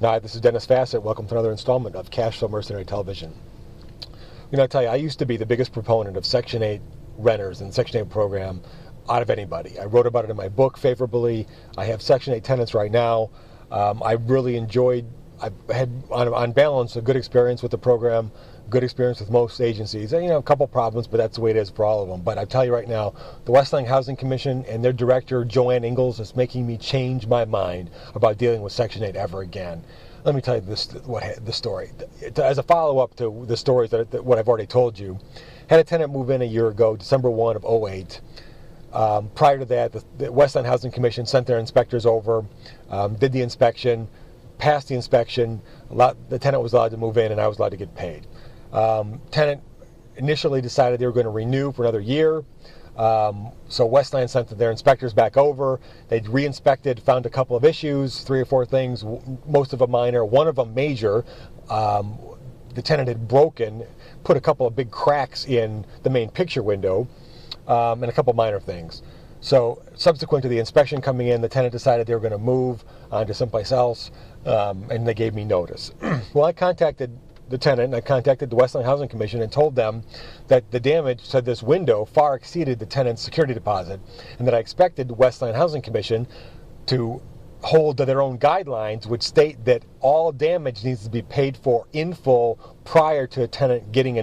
Hi, this is Dennis Fassett. Welcome to another installment of Cash Flow Mercenary Television. I tell you, I used to be the biggest proponent of Section 8 renters and Section 8 program out of anybody. I wrote about it in my book favorably. I have Section 8 tenants right now. I really enjoyed, I've had, on balance, a good experience with the program, good experience with most agencies. And, a couple problems, but that's the way it is for all of them. But I tell you right now, the Westland Housing Commission and their director, Joanne Inglis, is making me change my mind about dealing with Section 8 ever again. Let me tell you the story. As a follow-up to the stories what I've already told you, had a tenant move in a year ago, December 1 of 2008. Prior to that, the Westland Housing Commission sent their inspectors over, did the inspection, passed the inspection. The tenant was allowed to move in, and I was allowed to get paid. Tenant initially decided they were going to renew for another year. So Westland sent their inspectors back over. They'd re-inspected, found a couple of issues, 3 or 4 things, most of them minor, one of them major. The tenant had put a couple of big cracks in the main picture window, and a couple minor things. So subsequent to the inspection coming in, the tenant decided they were going to move on to someplace else, and they gave me notice. Well, I contacted the tenant, and I contacted the Westland Housing Commission and told them that the damage to this window far exceeded the tenant's security deposit, and that I expected the Westland Housing Commission to hold to their own guidelines, which state that all damage needs to be paid for in full prior to a tenant getting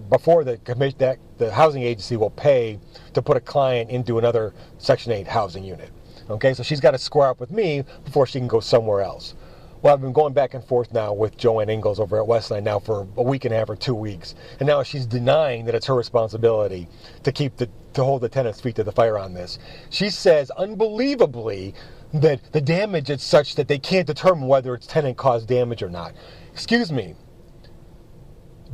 before the housing agency will pay to put a client into another Section 8 housing unit. Okay, so she's got to square up with me before she can go somewhere else. Well, I've been going back and forth now with Joanne Inglis over at Westland now for a week and a half or 2 weeks, and now she's denying that it's her responsibility to hold the tenant's feet to the fire on this. She says, unbelievably, that the damage is such that they can't determine whether it's tenant-caused damage or not. Excuse me.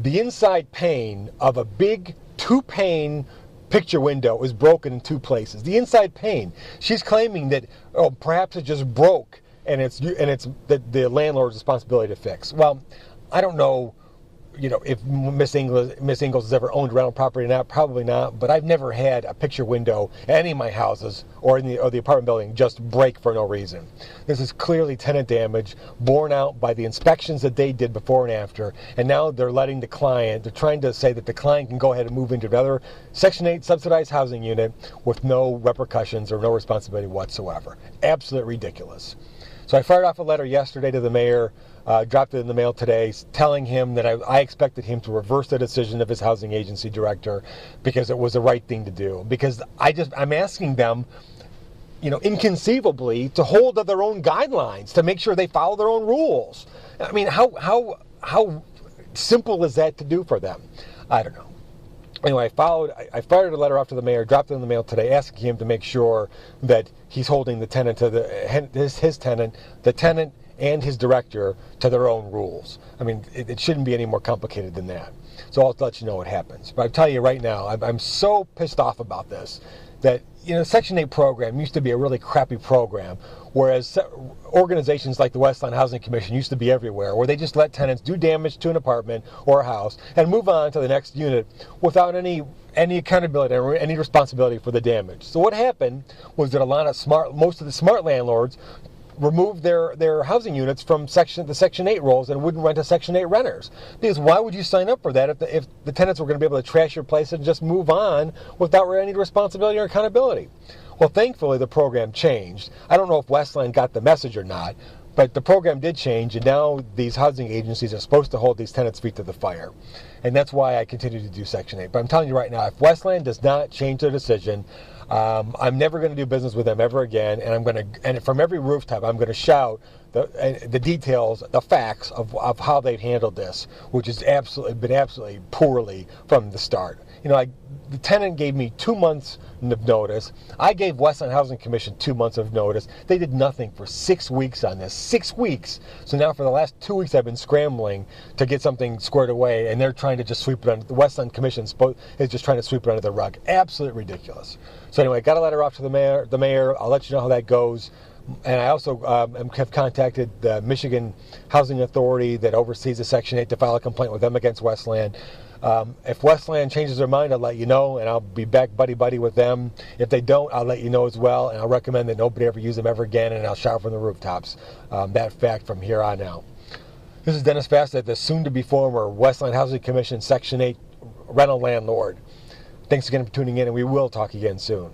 The inside pane of a big 2-pane picture window is broken in 2 places. The inside pane. She's claiming that perhaps it just broke and it's the landlord's responsibility to fix. Well, I don't know, if Miss Inglis has ever owned rental property or not. Probably not. But I've never had a picture window at any of my houses or the apartment building just break for no reason. This is clearly tenant damage borne out by the inspections that they did before and after. And now they're letting they're trying to say that the client can go ahead and move into another Section 8 subsidized housing unit with no repercussions or no responsibility whatsoever. Absolutely ridiculous. So I fired off a letter yesterday to the mayor, dropped it in the mail today, telling him that I expected him to reverse the decision of his housing agency director because it was the right thing to do. Because I'm asking them, inconceivably, to hold to their own guidelines, to make sure they follow their own rules. I mean, how simple is that to do for them? I don't know. Anyway, I fired a letter off to the mayor, dropped it in the mail today, asking him to make sure that he's holding the tenant the tenant and his director to their own rules. I mean, it shouldn't be any more complicated than that. So I'll let you know what happens. But I tell you right now, I'm so pissed off about this that, Section 8 program used to be a really crappy program, whereas organizations like the Westland Housing Commission used to be everywhere, where they just let tenants do damage to an apartment or a house and move on to the next unit without any accountability or any responsibility for the damage. So what happened was that most of the smart landlords removed their housing units from the Section 8 rolls and wouldn't rent to Section 8 renters. Because why would you sign up for that if the tenants were going to be able to trash your place and just move on without any responsibility or accountability? Well, thankfully, the program changed. I don't know if Westland got the message or not, but the program did change, and now these housing agencies are supposed to hold these tenants' feet to the fire. And that's why I continue to do Section 8. But I'm telling you right now, if Westland does not change their decision, I'm never going to do business with them ever again, and from every rooftop, I'm going to shout the details, the facts of how they've handled this, which has been absolutely poorly from the start. The tenant gave me 2 months of notice. I gave Westland Housing Commission 2 months of notice. They did nothing for 6 weeks on this. 6 weeks. So now for the last 2 weeks, I've been scrambling to get something squared away, and they're trying to just sweep it under. The Westland Commission is just trying to sweep it under the rug. Absolutely ridiculous. So anyway, got a letter off to the mayor. I'll let you know how that goes. And I also have contacted the Michigan Housing Authority that oversees the Section 8 to file a complaint with them against Westland. If Westland changes their mind, I'll let you know, and I'll be back buddy-buddy with them. If they don't, I'll let you know as well, and I'll recommend that nobody ever use them ever again, and I'll shout from the rooftops. That fact from here on out. This is Dennis Fassett, the soon-to-be former Westland Housing Commission Section 8 rental landlord. Thanks again for tuning in, and we will talk again soon.